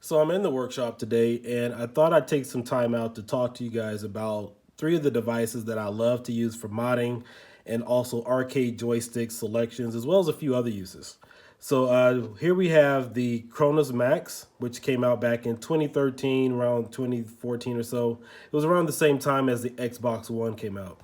So I'm in the workshop today and I thought I'd take some time out to talk to you guys about three of the devices that I love to use for modding and also arcade joystick selections as well as a few other uses. So here we have the Cronus Max, which came out back in 2013, around 2014 or so. It was around the same time as the Xbox One came out.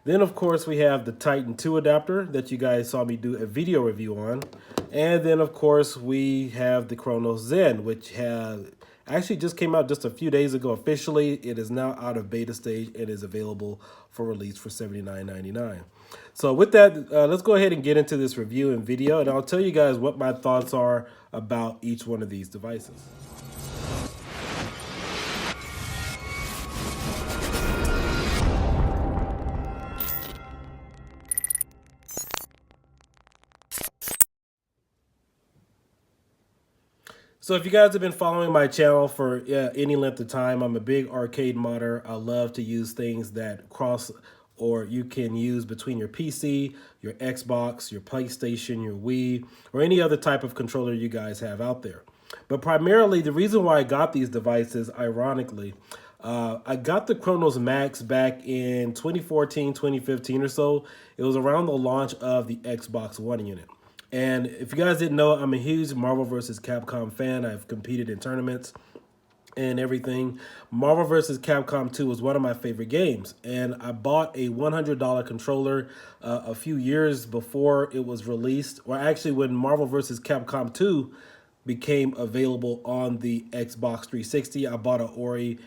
Then, of course, we have the TitanTwo adapter that you guys saw me do a video review on. And then, of course, we have the CronusZen, which has actually just came out just a few days ago officially. It is now out of beta stage and is available for release for $79.99. So with that, let's go ahead and get into this review and video, and I'll tell you guys what my thoughts are about each one of these devices. So if you guys have been following my channel for any length of time, I'm a big arcade modder. I love to use things that cross or you can use between your PC, your Xbox, your PlayStation, your Wii, or any other type of controller you guys have out there. But primarily, the reason why I got these devices, ironically, I got the Cronus Max back in 2014, 2015 or so. It was around the launch of the Xbox One unit. And if you guys didn't know, I'm a huge Marvel vs. Capcom fan. I've competed in tournaments and everything. Marvel vs. Capcom 2 was one of my favorite games. And I bought a $100 controller a few years before it was released, or actually when Marvel vs. Capcom 2 became available on the Xbox 360. I bought an Ori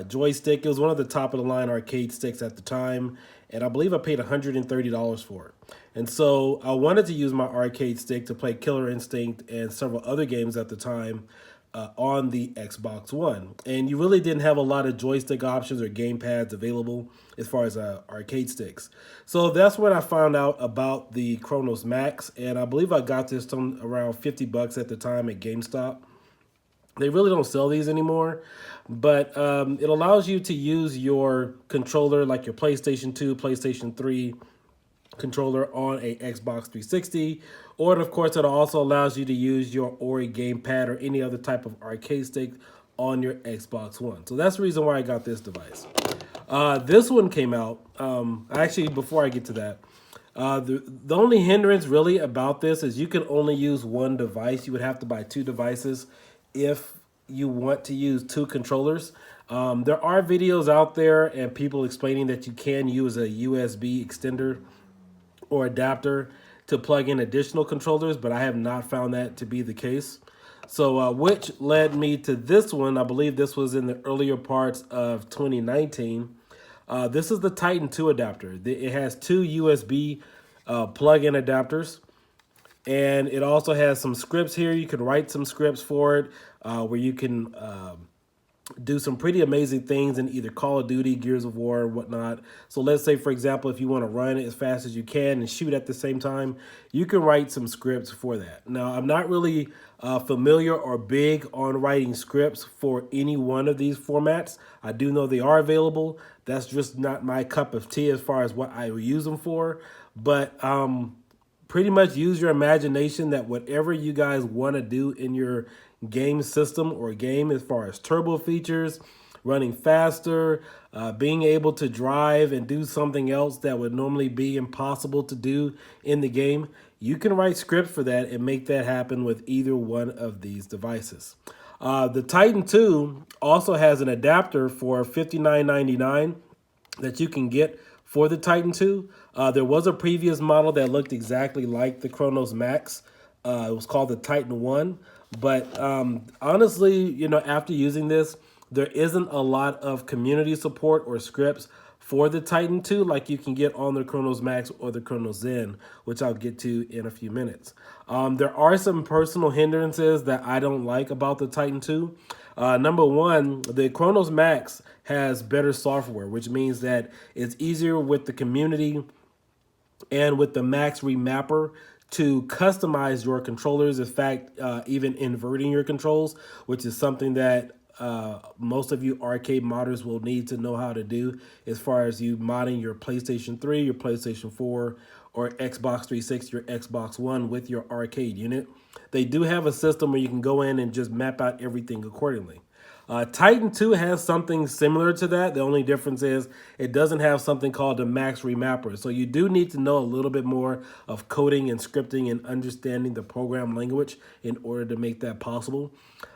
joystick. It was one of the top of the line arcade sticks at the time, and I believe I paid $130 for it. And so I wanted to use my arcade stick to play Killer Instinct and several other games at the time on the Xbox One. And you really didn't have a lot of joystick options or game pads available as far as arcade sticks. So that's when I found out about the Cronus Max, and I believe I got this on around 50 bucks at the time at GameStop. They really don't sell these anymore, but it allows you to use your controller like your PlayStation 2, PlayStation 3 controller on a Xbox 360, or of course it also allows you to use your Ori gamepad or any other type of arcade stick on your Xbox One. So that's the reason why I got this device. This one came out, actually before I get to that, the only hindrance really about this is you can only use one device. You would have to buy two devices if you want to use two controllers. There are videos out there and people explaining that you can use a USB extender or adapter to plug in additional controllers, but I have not found that to be the case. So which led me to this one. I believe this was in the earlier parts of 2019. This is the TitanTwo adapter. It has two USB plug-in adapters. And it also has some scripts here. You can write some scripts for it where you can do some pretty amazing things in either Call of Duty, Gears of War, or whatnot. So let's say, for example, if you want to run it as fast as you can and shoot at the same time, you can write some scripts for that. Now, I'm not really familiar or big on writing scripts for any one of these formats. I do know they are available. That's just not my cup of tea as far as what I use them for. But pretty much use your imagination that whatever you guys want to do in your game system or game as far as turbo features, running faster, being able to drive and do something else that would normally be impossible to do in the game, you can write scripts for that and make that happen with either one of these devices. The TitanTwo also has an adapter for $59.99 that you can get for the TitanTwo. There was a previous model that looked exactly like the Cronus Max. It was called the Titan 1. But honestly, you know, after using this, there isn't a lot of community support or scripts for the TitanTwo like you can get on the Cronus Max or the CronusZen, which I'll get to in a few minutes. There are some personal hindrances that I don't like about the TitanTwo. Number one, the Cronus Max has better software, which means that it's easier with the community and with the Max Remapper to customize your controllers. In fact, even inverting your controls, which is something that most of you arcade modders will need to know how to do as far as you modding your PlayStation 3, your PlayStation 4, or Xbox 360 or Xbox One with your arcade unit. They do have a system where you can go in and just map out everything accordingly. TitanTwo has something similar to that. The only difference is it doesn't have something called the max remapper. So you do need to know a little bit more of coding and scripting and understanding the program language in order to make that possible.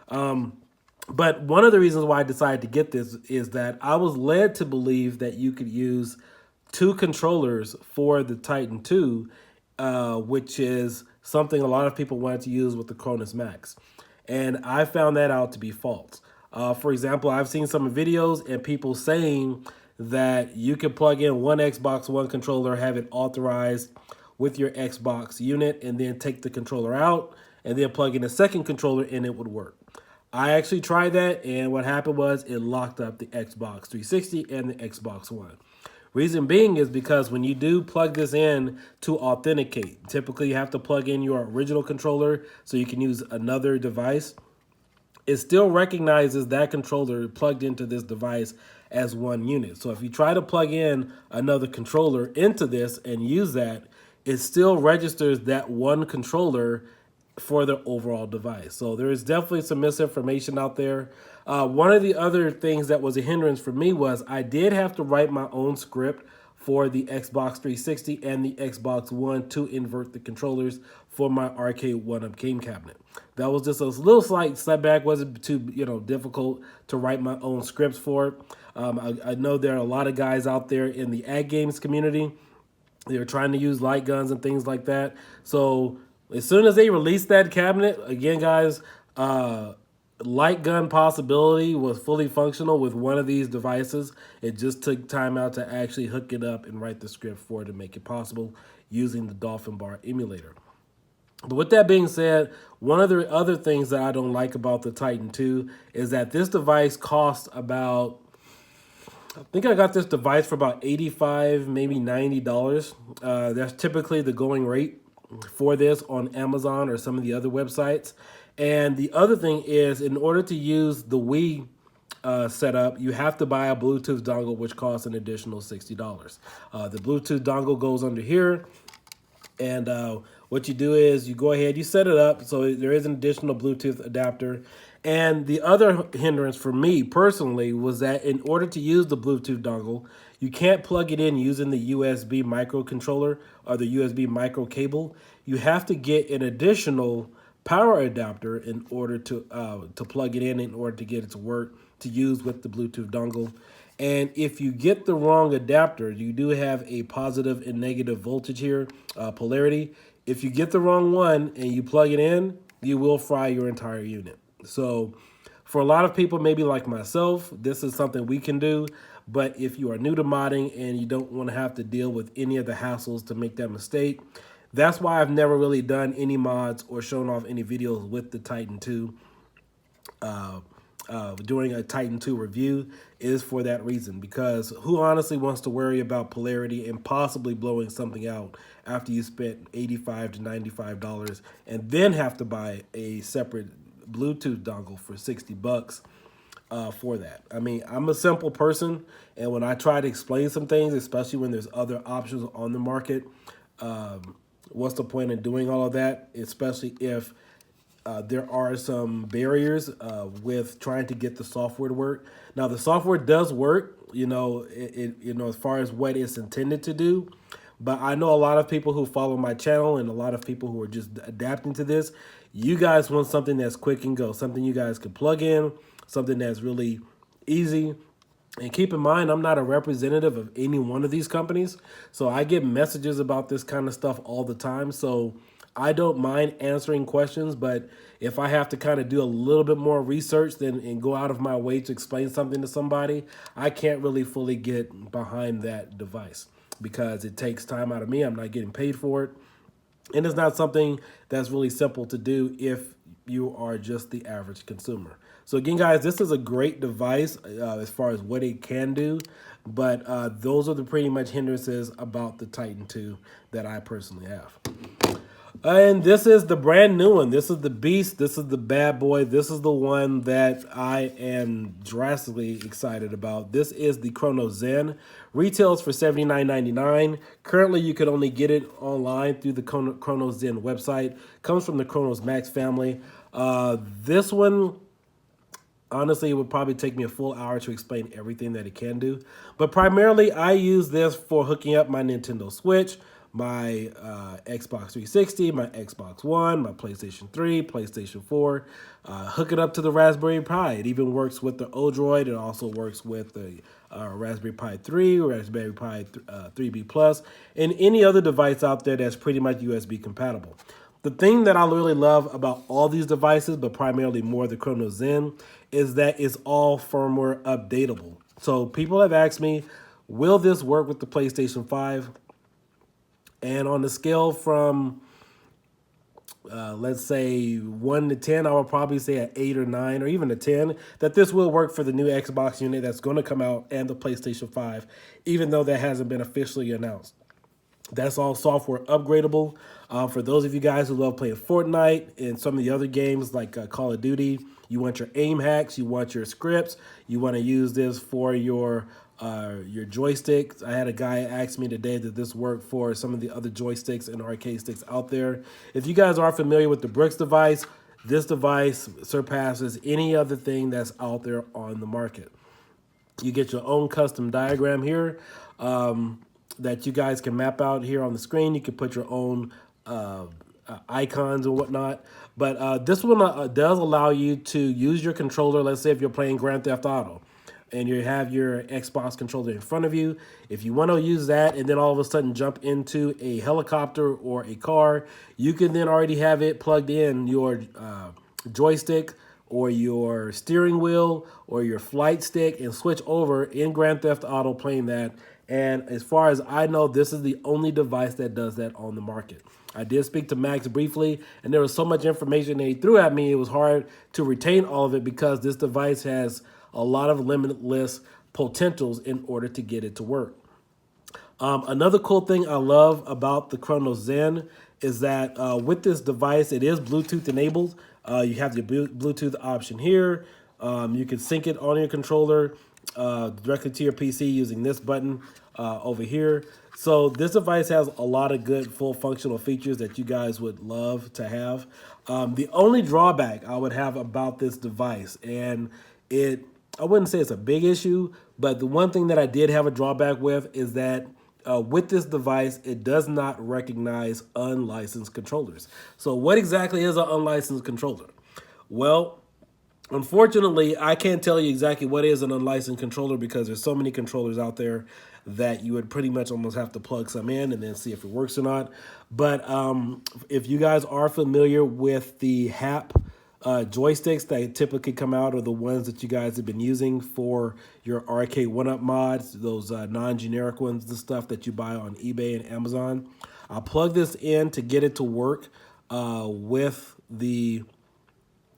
But one of the reasons why I decided to get this is that I was led to believe that you could use two controllers for the TitanTwo, which is something a lot of people wanted to use with the CronusMax. And I found that out to be false. For example, I've seen some videos and people saying that you can plug in one Xbox One controller, have it authorized with your Xbox unit, and then take the controller out and then plug in a second controller and it would work. I actually tried that, and what happened was it locked up the Xbox 360 and the Xbox One. Reason being is because when you do plug this in to authenticate, typically you have to plug in your original controller so you can use another device. It still recognizes that controller plugged into this device as one unit. So if you try to plug in another controller into this and use that, it still registers that one controller for the overall device. So there is definitely some misinformation out there. One of the other things that was a hindrance for me was I did have to write my own script for the Xbox 360 and the Xbox One to invert the controllers for my arcade one-up game cabinet. That was just a little slight setback. Wasn't too difficult to write my own scripts for it. I know there are a lot of guys out there in the ag games community. They're trying to use light guns and things like that. So as soon as they released that cabinet, again, guys, light gun possibility was fully functional with one of these devices. It just took time out to actually hook it up and write the script for it to make it possible using the Dolphin Bar emulator. But with that being said, one of the other things that I don't like about the TitanTwo is that this device costs about, I think I got this device for about $85, maybe $90. That's typically the going rate for this on Amazon or some of the other websites. And the other thing is, in order to use the Wii setup, you have to buy a Bluetooth dongle, which costs an additional $60. The Bluetooth dongle goes under here, and what you do is you go ahead, you set it up, so there is an additional Bluetooth adapter. And the other hindrance for me personally was that in order to use the Bluetooth dongle, you can't plug it in using the USB microcontroller or the USB micro cable. You have to get an additional power adapter in order to plug it in order to get it to work to use with the Bluetooth dongle. And if you get the wrong adapter, you do have a positive and negative voltage here, polarity. If you get the wrong one and you plug it in, you will fry your entire unit. So for a lot of people, maybe like myself, this is something we can do. But if you are new to modding and you don't want to have to deal with any of the hassles to make that mistake, that's why I've never really done any mods or shown off any videos with the TitanTwo doing a TitanTwo review, is for that reason. Because who honestly wants to worry about polarity and possibly blowing something out after you spent $85 to $95 and then have to buy a separate Bluetooth dongle for $60 for that? I mean, I'm a simple person, and when I try to explain some things, especially when there's other options on the market, what's the point in doing all of that, especially if there are some barriers with trying to get the software to work. Now, the software does work, as far as what it's intended to do. But I know a lot of people who follow my channel and a lot of people who are just adapting to this. You guys want something that's quick and go, something you guys can plug in, something that's really easy. And keep in mind, I'm not a representative of any one of these companies. So I get messages about this kind of stuff all the time. So I don't mind answering questions, but if I have to kind of do a little bit more research and go out of my way to explain something to somebody, I can't really fully get behind that device because it takes time out of me. I'm not getting paid for it. And it's not something that's really simple to do if you are just the average consumer. So again, guys, this is a great device as far as what it can do, but those are the pretty much hindrances about the TitanTwo that I personally have. And this is the brand new one. This is the beast. This is the bad boy. This is the one that I am drastically excited about. This is the CronusZen. Retails for $79.99. Currently, you could only get it online through the CronusZen website. Comes from the CronusMax family. This one, honestly, it would probably take me a full hour to explain everything that it can do. But primarily, I use this for hooking up my Nintendo Switch, my Xbox 360, my Xbox One, my PlayStation 3, PlayStation 4. Hook it up to the Raspberry Pi. It even works with the Odroid. It also works with the Raspberry Pi 3, Raspberry Pi 3B Plus, and any other device out there that's pretty much USB compatible. The thing that I really love about all these devices, but primarily more the CronusZen, is that it's all firmware updatable. So people have asked me, will this work with the PlayStation 5? And on the scale from, let's say 1 to 10, I would probably say an 8 or 9 or even a 10, that this will work for the new Xbox unit that's going to come out and the PlayStation 5, even though that hasn't been officially announced. That's all software upgradable. For those of you guys who love playing Fortnite and some of the other games like Call of Duty, you want your aim hacks, you want your scripts, you want to use this for your joysticks. I had a guy ask me today that this worked for some of the other joysticks and arcade sticks out there. If you guys are familiar with the Bricks device, this device surpasses any other thing that's out there on the market. You get your own custom diagram here that you guys can map out here on the screen. You can put your own icons and whatnot. But this one does allow you to use your controller. Let's say if you're playing Grand Theft Auto and you have your Xbox controller in front of you. If you want to use that and then all of a sudden jump into a helicopter or a car, you can then already have it plugged in your joystick or your steering wheel or your flight stick and switch over in Grand Theft Auto playing that. And as far as I know, this is the only device that does that on the market. I did speak to Max briefly, and there was so much information that he threw at me, it was hard to retain all of it because this device has a lot of limitless potentials in order to get it to work. Another cool thing I love about the CronusZen is that with this device, it is Bluetooth enabled. You have the Bluetooth option here. You can sync it on your controller directly to your PC using this button over here. So this device has a lot of good full functional features that you guys would love to have. The only drawback I would have about this device, and I wouldn't say it's a big issue, but the one thing that I did have a drawback with is that with this device, it does not recognize unlicensed controllers. So what exactly is an unlicensed controller? Well, unfortunately, I can't tell you exactly what is an unlicensed controller because there's so many controllers out there that you would pretty much almost have to plug some in and then see if it works or not. But if you guys are familiar with the HAP joysticks that typically come out are the ones that you guys have been using for your arcade one-up mods, those non-generic ones, the stuff that you buy on eBay and Amazon. I'll plug this in to get it to work with the,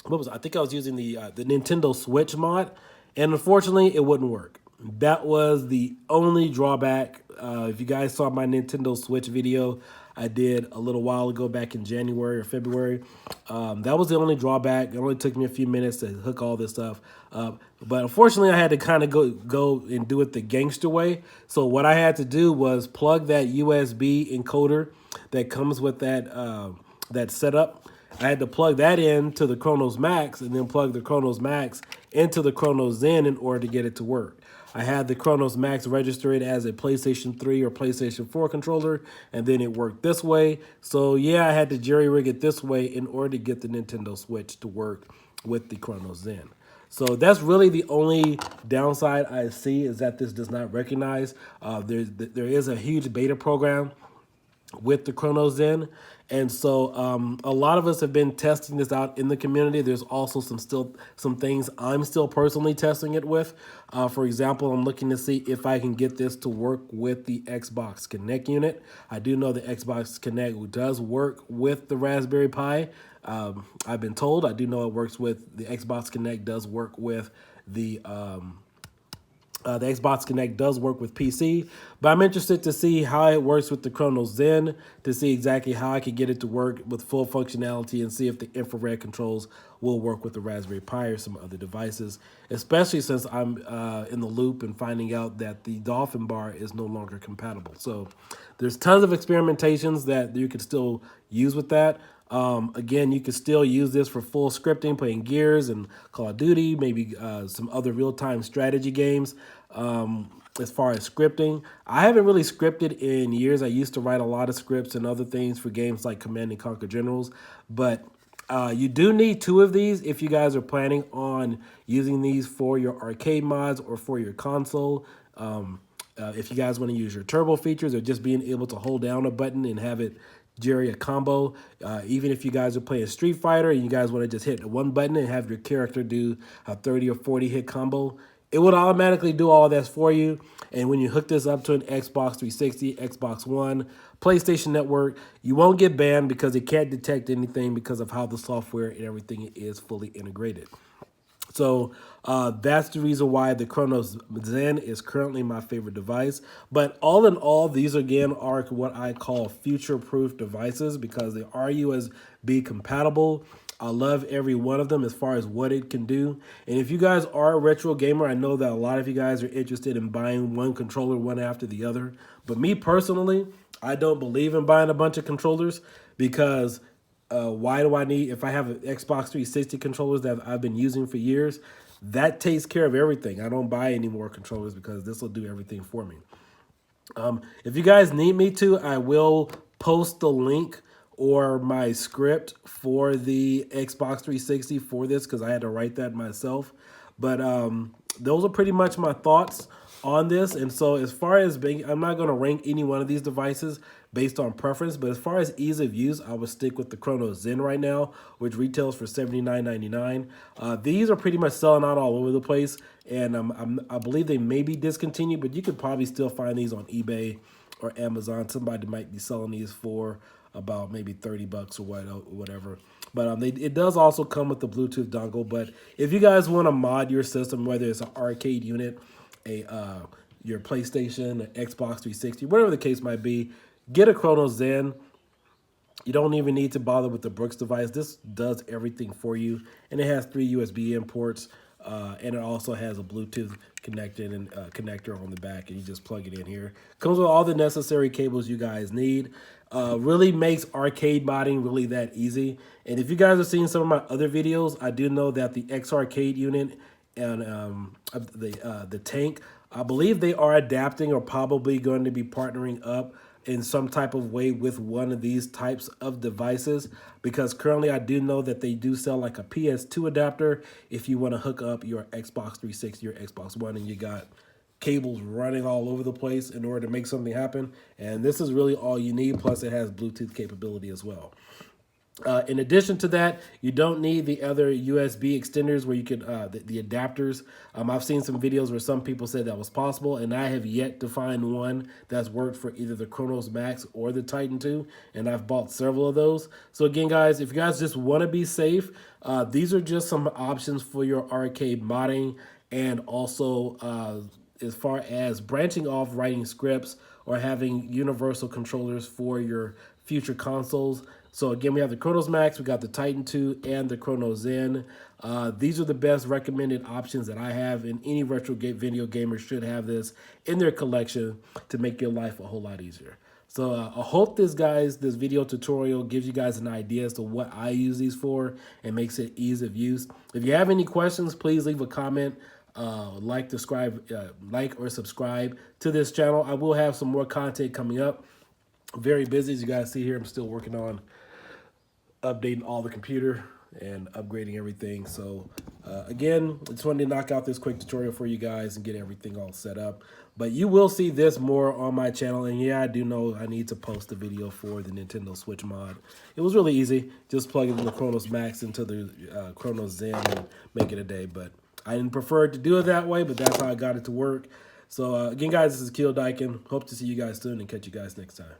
I think I was using the Nintendo Switch mod, and unfortunately it wouldn't work. That was the only drawback. If you guys saw my Nintendo Switch video I did a little while ago back in January or February, that was the only drawback. It only took me a few minutes to hook all this stuff up. But unfortunately, I had to kind of go and do it the gangster way. So what I had to do was plug that USB encoder that comes with that setup. I had to plug that in to the CronusMax and then plug the CronusMax into the CronusZen in order to get it to work. I had the CronusMax registered as a PlayStation 3 or PlayStation 4 controller, and then it worked this way. So yeah, I had to jerry-rig it this way in order to get the Nintendo Switch to work with the CronusZen. So that's really the only downside I see is that this does not recognize. There is a huge beta program with the CronusZen. And so a lot of us have been testing this out in the community. There's also some things I'm still personally testing it with. For example, I'm looking to see if I can get this to work with the Xbox Connect unit. I do know the Xbox Connect does work with the Raspberry Pi. I've been told. I do know it works with the Xbox Connect does work with the The Xbox Connect does work with PC, but I'm interested to see how it works with the CronusZen, to see exactly how I can get it to work with full functionality and see if the infrared controls will work with the Raspberry Pi or some other devices, especially since I'm in the loop and finding out that the Dolphin bar is no longer compatible. So there's tons of experimentations that you could still use with that. Again, you can still use this for full scripting, playing Gears and Call of Duty, maybe some other real-time strategy games. As far as scripting, I haven't really scripted in years. I used to write a lot of scripts and other things for games like Command and Conquer Generals, but you do need two of these if you guys are planning on using these for your arcade mods or for your console. If you guys want to use your turbo features or just being able to hold down a button and have it Jerry a combo. Even if you guys are playing Street Fighter and you guys want to just hit one button and have your character do a 30 or 40 hit combo, it would automatically do all this for you. And when you hook this up to an Xbox 360, Xbox One, PlayStation Network, you won't get banned because it can't detect anything because of how the software and everything is fully integrated. So that's the reason why the CronusZen is currently my favorite device. But all in all, these again are what I call future-proof devices because they are USB compatible. I love every one of them as far as what it can do. And if you guys are a retro gamer, I know that a lot of you guys are interested in buying one controller one after the other. But me personally, I don't believe in buying a bunch of controllers because why do I need, if I have an Xbox 360 controllers that I've been using for years, that takes care of everything. I don't buy any more controllers because this will do everything for me. If you guys need me to, I will post the link or my script for the Xbox 360 for this because I had to write that myself. But those are pretty much my thoughts on this. And so as far as being, I'm not going to rank any one of these devices based on preference, but as far as ease of use, I would stick with the CronusZen right now, which retails for $79.99. These are pretty much selling out all over the place, and I believe they may be discontinued, but you could probably still find these on eBay or Amazon. Somebody might be selling these for about maybe 30 bucks or whatever. But it does also come with the Bluetooth dongle. But if you guys want to mod your system, whether it's an arcade unit, your PlayStation, an Xbox 360, whatever the case might be, get a CronusZen. You don't even need to bother with the Brooks device. This does everything for you. And it has 3 USB in ports. And it also has a Bluetooth connector on the back. And you just plug it in here. Comes with all the necessary cables you guys need. Really makes arcade modding really that easy. And if you guys are seeing some of my other videos, I do know that the X Arcade unit and the tank, I believe they are adapting or probably going to be partnering up in some type of way with one of these types of devices, because currently I do know that they do sell like a PS2 adapter if you want to hook up your Xbox 360 or Xbox One and you got cables running all over the place in order to make something happen. And this is really all you need, plus it has Bluetooth capability as well. In addition to that, you don't need the other USB extenders where you could, the adapters. I've seen some videos where some people said that was possible, and I have yet to find one that's worked for either the CronusMax or the TitanTwo, and I've bought several of those. So again, guys, if you guys just want to be safe, these are just some options for your arcade modding, and also as far as branching off writing scripts or having universal controllers for your future consoles. So again, we have the CronusMax, we got the TitanTwo, and the CronusZen. These are the best recommended options that I have, and any retro video gamer should have this in their collection to make your life a whole lot easier. So I hope this video tutorial gives you guys an idea as to what I use these for and makes it ease of use. If you have any questions, please leave a comment. Like or subscribe to this channel. I will have some more content coming up. I'm very busy, as you guys see here. I'm still working on updating all the computer and upgrading everything. So again, I just wanted to knock out this quick tutorial for you guys and get everything all set up. But you will see this more on my channel. And yeah, I do know I need to post a video for the Nintendo Switch mod. It was really easy. Just plug in the CronusMax into the CronusZen and make it a day. But I didn't prefer to do it that way, but that's how I got it to work. So again, guys, this is Kiodiekin. Hope to see you guys soon and catch you guys next time.